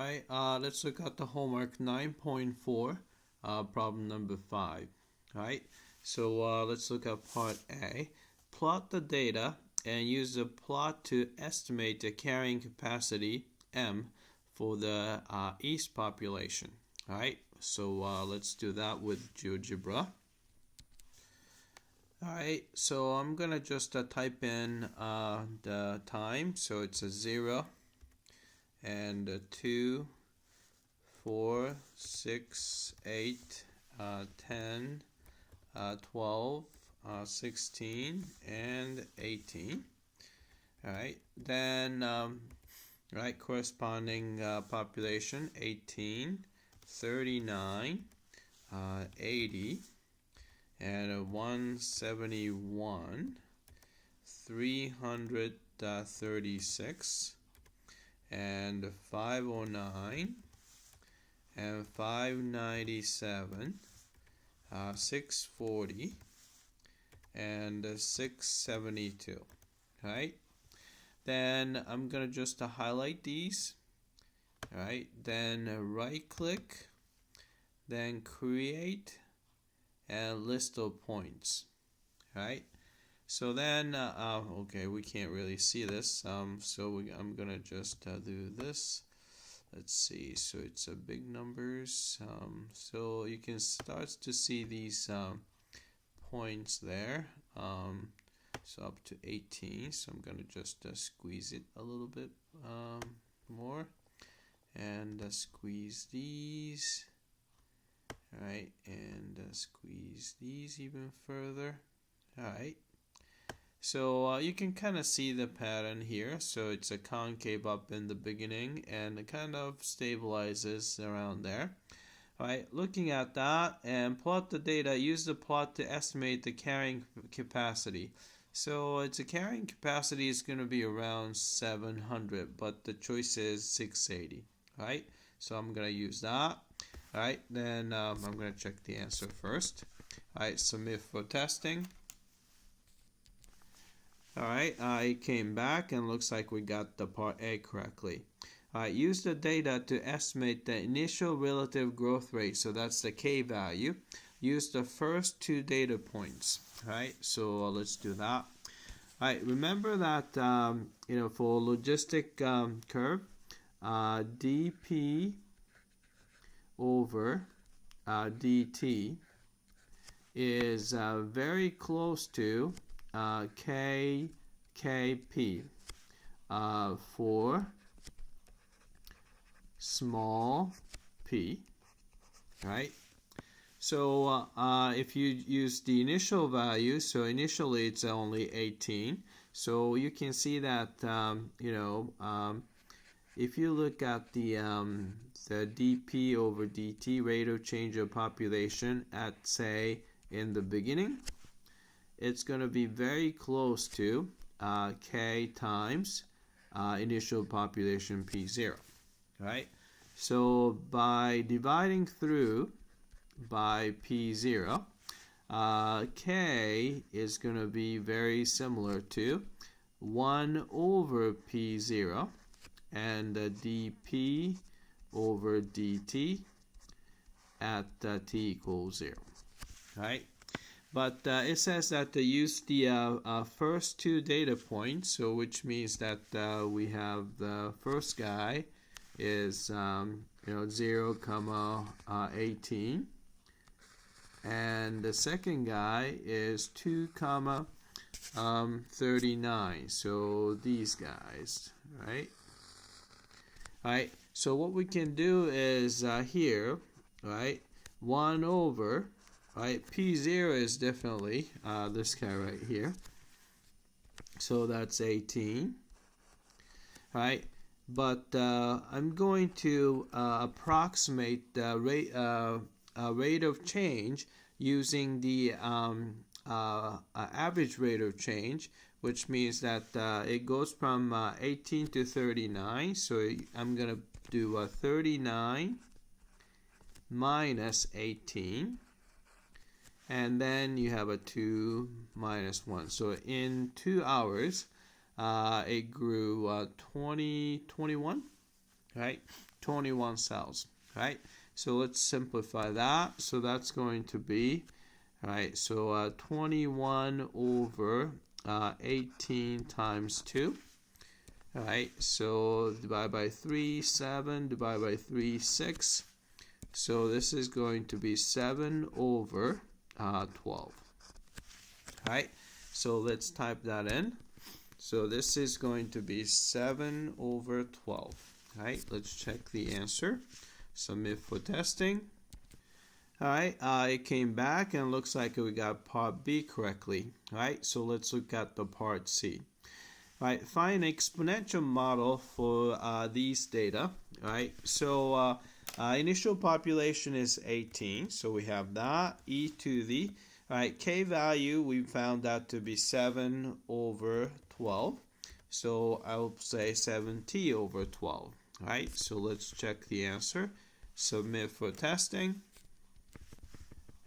Alright, let's look at the homework 9.4, problem number 5. Alright, so let's look at part A. Plot the data and use the plot to estimate the carrying capacity M for the East population. Alright, so let's do that with GeoGebra. Alright, so I'm gonna just type in the time, so it's a 0 and 2, 4, 6, 8, 10, 12, 16, and 18. Alright, then right, corresponding population 18, 39, 80, and 171, 336, and 509, and 597, 640, and 672. Right? Then I'm gonna just highlight these. Right? Then right click, then create and list of points. Right? So then, okay, we can't really see this, so I'm gonna just do this. Let's see, so it's big numbers, so you can start to see these points there, so up to 18, so I'm gonna just squeeze it a little bit more, and squeeze these, alright, and squeeze these even further, alright. So you can kind of see the pattern here. So it's a concave up in the beginning and it kind of stabilizes around there. All right, looking at that and plot the data, use the plot to estimate the carrying capacity. So it's a carrying capacity is going to be around 700, but the choice is 680. All right, so I'm going to use that. All right, then I'm going to check the answer first. All right, submit for testing. Alright, I came back and looks like we got the part A correctly. Alright, use the data to estimate the initial relative growth rate. So that's the K value. Use the first two data points. Alright, so let's do that. Alright, remember that, for logistic curve, dP over dt is very close to KP for small p, right? So if you use the initial value, so initially it's only 18, so you can see that if you look at the dP over dt, rate of change of population at, say, in the beginning, it's going to be very close to K times initial population P0, right? So by dividing through by P0, K is going to be very similar to 1 over P0 and dP over dt at t equals 0, right? But it says that use the first two data points, so which means that we have the first guy is 0, 18, and the second guy is 2, 39. So these guys, right? All right. So what we can do is here, right? 1 over. Right, P0 is definitely this guy right here. So that's 18. Right, but I'm going to approximate the rate of change using the average rate of change, which means that it goes from 18 to 39. So I'm going to do 39 minus 18. And then you have a 2 minus 1. So in 2 hours, it grew 21. right? 21 cells, right? So let's simplify that. So that's going to be, right, so 21 over 18 times 2. All right, so divide by 3, 7, divide by 3, 6. So this is going to be 7 over 12. All right, so let's type that in. So this is going to be 7 over 12. All right, let's check the answer. Submit for testing. All right, it came back and looks like we got part B correctly. All right, so let's look at the part C. All right, find an exponential model for these data. All right, so initial population is 18, so we have that. E to the, all right, K value we found that to be 7 over 12. So I will say 7T over 12. All right, so let's check the answer. Submit for testing.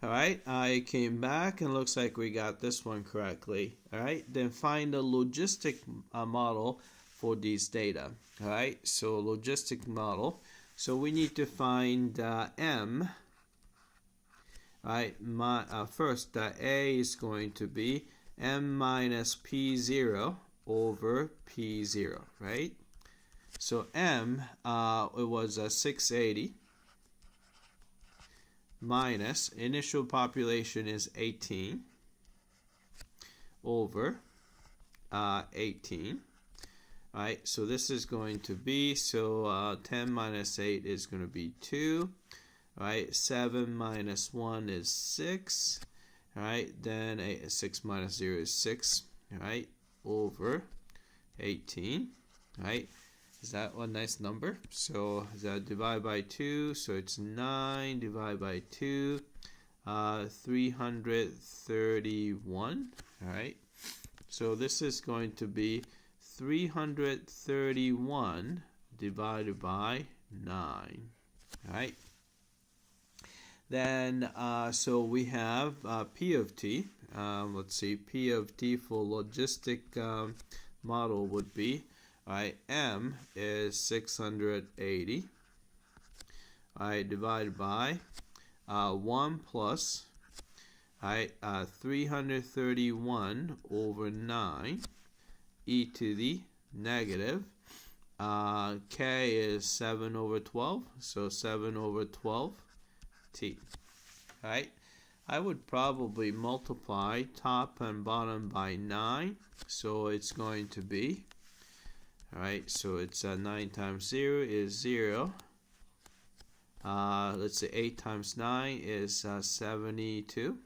All right, I came back and looks like we got this one correctly. All right, then find a logistic model for these data. All right, so logistic model. So we need to find M. All right, first A is going to be M minus P0 over P0, right? So M, it was 680. Minus initial population is 18 over 18. All right, so this is going to be, so 10 minus 8 is going to be 2. All right, 7 minus 1 is 6. All right, then 6 minus 0 is 6. All right, over 18. All right. Is that one nice number? So that divide by 2, so it's 9 divided by 2, 331. All right. So this is going to be 331 divided by 9. All right. Then so we have P of T. Let's see, P of T for logistic model would be, all right, M is 680. All right, divided by 1 plus, all right, 331 over 9, e to the negative. K is 7 over 12, so 7 over 12 t. All right, I would probably multiply top and bottom by 9, so it's going to be, all right, so it's 9 times 0 is 0. Let's say 8 times 9 is 72.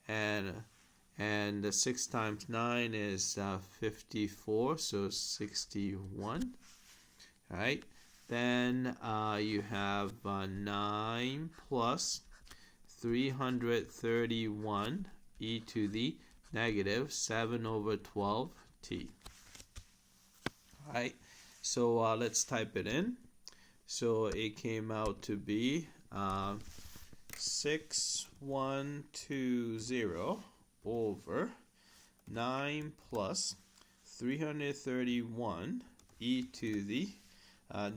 And 6 times 9 is 54, so 61. All right. Then you have 9 plus 331 e to the negative 7 over 12 t. All right, so let's type it in. So it came out to be 6120 over 9 plus 331 e to the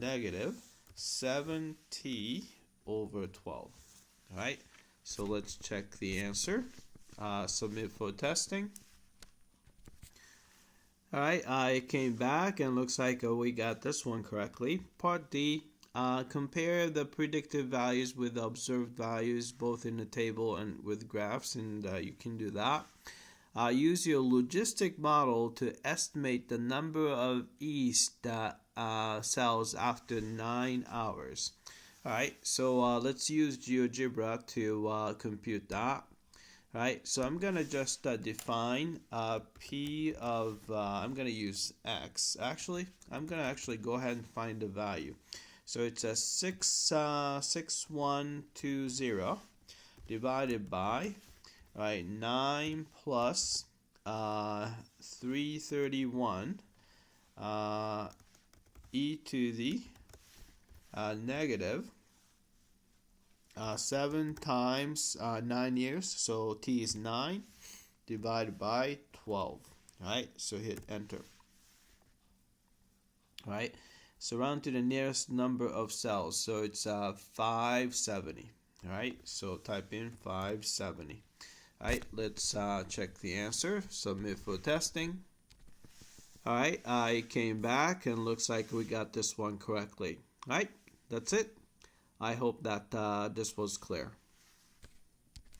negative 7t over 12. All right, so let's check the answer. Submit for testing. All right, I came back and looks like we got this one correctly. Part D, compare the predictive values with the observed values both in the table and with graphs, and you can do that. Use your logistic model to estimate the number of yeast cells after 9 hours. All right, so let's use GeoGebra to compute that. All right, so I'm going to just define P of, I'm going to use X. Actually, I'm going to actually go ahead and find the value. So it's a 6120 divided by, all right, 9 plus 331 e to the negative 7 times 9 years, so t is 9, divided by 12. All right, so hit enter. All right, So round to the nearest number of cells. So it's 570. All right, so type in 570. All right, let's check the answer. Submit for testing. All right, I came back and looks like we got this one correctly. All right, that's it. I hope that this was clear.